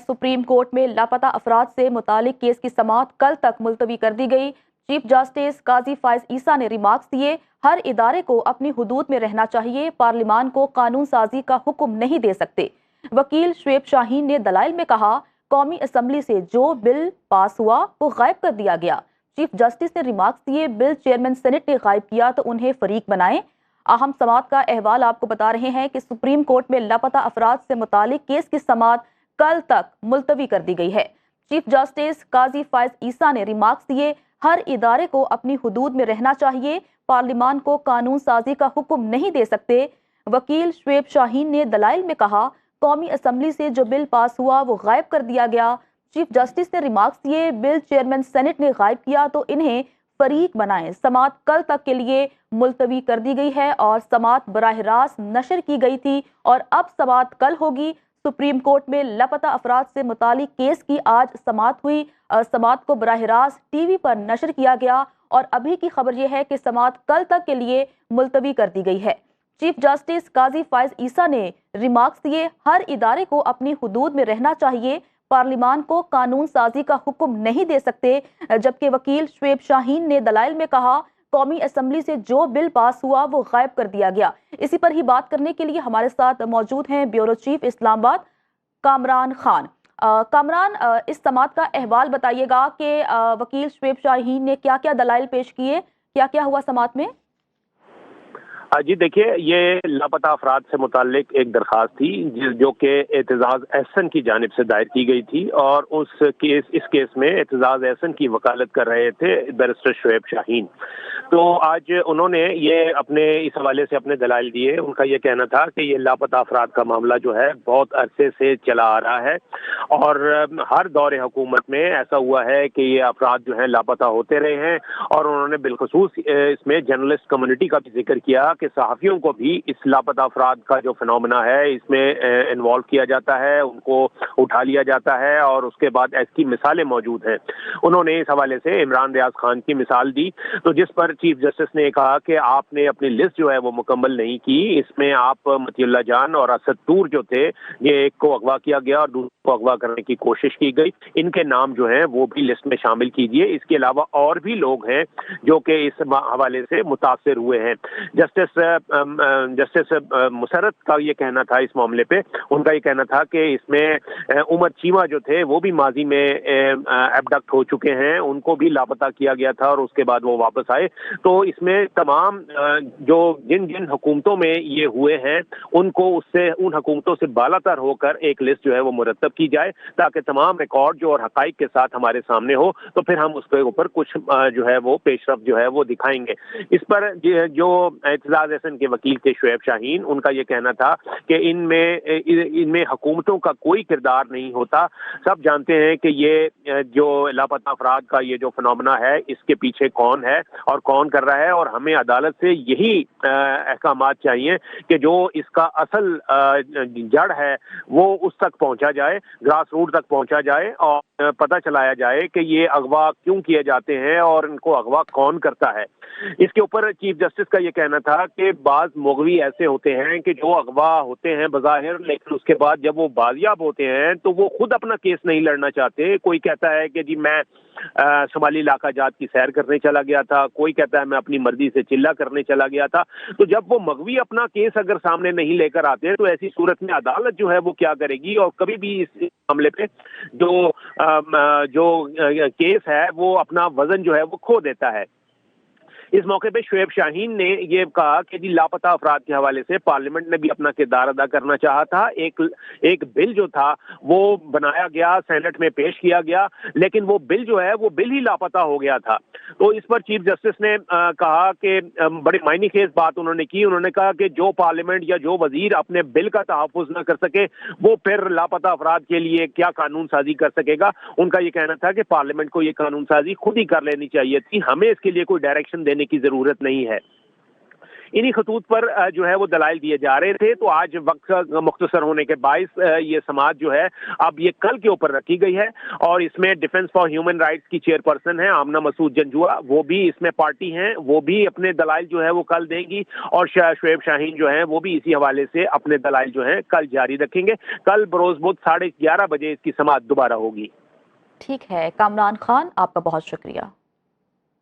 Supreme court में लापता अफराद से मुतालिक केस की समाअत कल तक मुलतवी कर दी गई। चीफ जस्टिस काजी फायज ईसा ने रिमार्क्स दिए, हर इदारे को अपनी हुदूद में रहना चाहिए, पार्लिमान को कानून साजी का हुक्म नहीं दे सकते। वकील शुएब शाहीन ने दलाइल में कहा, कौमी असम्बली से जो बिल पास हुआ वो गायब कर दिया गया। चीफ जस्टिस ने रिमार्क्स दिए, बिल चेयरमैन सेनेट ने गायब किया तो उन्हें फरीक बनाएं। अहम समाअत का अहवाल आपको बता रहे हैं कि सुप्रीम कोर्ट में लापता अफराद से मुतालिक केस की समाअत कल तक मुलतवी कर दी गई है। चीफ जस्टिस काजी फायज ईसा ने रिमार्क्स दिए, हर इदारे को अपनी हुदूद में रहना चाहिए, पार्लिमान को कानून साजी का हुक्म नहीं दे सकते। वकील शुएब शाहीन ने दलाइल में कहा, कौमी असम्बली से जो बिल पास हुआ वो गायब कर दिया गया। चीफ जस्टिस ने रिमार्क्स दिए, बिल चेयरमैन सेनेट ने गायब किया तो इन्हें फरीक बनाएं। समाअत कल तक के लिए मुलतवी कर दी गई है और समाअत बराह रास्त नशर की गई थी और अब समाअत कल होगी। सुप्रीम कोर्ट में लापता अफराद से मुतालिक केस की आज समाअत हुई। समाअत को बराह रास्त टीवी पर नशर किया गया और अभी की खबर यह है कि समाअत कल तक के लिए मुलतवी कर दी गई है। चीफ जस्टिस काजी फायज ईसा ने रिमार्क्स दिए, हर इदारे को अपनी हुदूद में रहना चाहिए, पार्लिमान को कानून साजी का हुक्म नहीं दे सकते। जबकि वकील शुएब शाहीन ने दलाइल में कहा, कौमी असम्बली से जो बिल पास हुआ वो गायब कर दिया गया। इसी पर ही बात करने के लिए हमारे साथ मौजूद हैं ब्यूरो चीफ इस्लामाबाद कामरान खान। कामरान, इस समाअत का अहवाल बताइएगा कि वकील शुएब शाहीन ने क्या क्या दलाइल पेश किए, क्या क्या हुआ समाअत में? जी देखिए, ये लापता अफराद से मुताल्लिक एक दरख्वास्त थी जो कि एतजाज एहसन की जानिब से दायर की गई थी और इस केस में एतजाज एहसन की वकालत कर रहे थे बैरिस्टर शुएब शाहीन। तो आज उन्होंने ये इस हवाले से अपने दलाइल दिए। उनका ये कहना था कि ये लापता अफराद का मामला जो है बहुत अरसे से चला आ रहा है और हर दौरे हुकूमत में ऐसा हुआ है कि ये अफराद जो है लापता होते रहे हैं। और उन्होंने बिलखसूस इसमें जर्नलिस्ट कम्युनिटी का भी जिक्र किया कि सहाफ़ियों को भी इस लापता अफराद का जो फिनोमेना है इसमें इन्वॉल्व किया जाता है, उनको उठा लिया जाता है और उसके बाद ऐसी मिसालें मौजूद हैं। उन्होंने इस हवाले से इमरान रियाज खान की मिसाल दी, तो जिस पर चीफ जस्टिस ने कहा कि आपने अपनी लिस्ट जो है वो मुकम्मल नहीं की। इसमें आप मतीउल्लाह जान और असद तूर जो थे, ये एक को अगवा किया गया और दूसरे को अगवा करने की कोशिश की गई, इनके नाम जो हैं वो भी लिस्ट में शामिल कीजिए। इसके अलावा और भी लोग हैं जो कि इस हवाले से मुतासिर हुए हैं। जस्टिस मुसरत का ये कहना था इस मामले पे, उनका ये कहना था कि इसमें उमर चीमा जो थे वो भी माजी में एबडक्ट हो चुके हैं, उनको भी लापता किया गया था और उसके बाद वो वापस आए। तो इसमें तमाम जो जिन जिन हुकूमतों में ये हुए हैं उनको उन हुकूमतों से बालातर होकर एक लिस्ट जो है वो मुरतब की जाए ताकि तमाम रिकॉर्ड जो और हकाइक के साथ हमारे सामने हो, तो फिर हम उसके ऊपर कुछ जो है वो पेशरफ जो है वो दिखाएंगे। इस पर जो एतजाज एहसन के वकील थे शुएब शाहीन, उनका ये कहना था कि इनमें हुकूमतों का कोई किरदार नहीं होता। सब जानते हैं कि ये जो लापता अफराद का ये जो फिनोमेना है इसके पीछे कौन है और कौन कर रहा है, और हमें अदालत से यही अहकामात चाहिए कि जो इसका असल जड़ है वो उस तक पहुंचा जाए, ग्रास रूट तक पहुंचा जाए और पता चलाया जाए कि ये अगवा क्यों किए जाते हैं और इनको अगवा कौन करता है। इसके ऊपर चीफ जस्टिस का ये कहना था कि बाज मुगवी ऐसे होते हैं कि जो अगवा होते हैं बज़ाहिर, लेकिन उसके बाद जब वो बाजियाब होते हैं तो वो खुद अपना केस नहीं लड़ना चाहते। कोई कहता है कि जी मैं शुमाली इलाका जात की सैर करने चला गया था, कोई कहता है मैं अपनी मर्जी से चिल्ला करने चला गया था। तो जब वो मगवी अपना केस अगर सामने नहीं लेकर आते हैं तो ऐसी सूरत में अदालत जो है वो क्या करेगी, और कभी भी इस मामले पे जो केस है वो अपना वजन जो है वो खो देता है। इस मौके पे शुएब शाहीन ने ये कहा कि जी लापता अफराद के हवाले से पार्लियामेंट ने भी अपना किरदार अदा करना चाहा था। एक बिल जो था वो बनाया गया, सेनेट में पेश किया गया, लेकिन वो बिल जो है वो बिल ही लापता हो गया था। तो इस पर चीफ जस्टिस ने कहा कि बड़े मायने खेज बात उन्होंने की। उन्होंने कहा कि जो पार्लियामेंट या जो वजीर अपने बिल का तहफ़्फ़ुज़ न कर सके वो फिर लापता अफराद के लिए क्या कानून साजी कर सकेगा। उनका ये कहना था कि पार्लियामेंट को ये कानून साजी खुद ही कर लेनी चाहिए थी, हमें इसके लिए कोई डायरेक्शन देने की जरूरत नहीं है। इन्हीं खतूत पर जो है वो दलाइल दिए जा रहे थे। तो आज वक्त मुख्तसर होने के बाइस ये समाअत जो है अब ये कल के ऊपर रखी गई है, और इसमें डिफेंस फॉर ह्यूमन राइट्स की चेयरपर्सन है आमना मसूद जंजुआ, वो भी इसमें पार्टी हैं, वो भी अपने दलाइल जो है वो कल देंगी, और शुएब शाहीन जो है वो भी इसी हवाले से अपने दलाइल जो है कल जारी रखेंगे। कल बरोज बुध 11:30 बजे इसकी समाअत दोबारा होगी। ठीक है, कामरान खान, आपका बहुत शुक्रिया।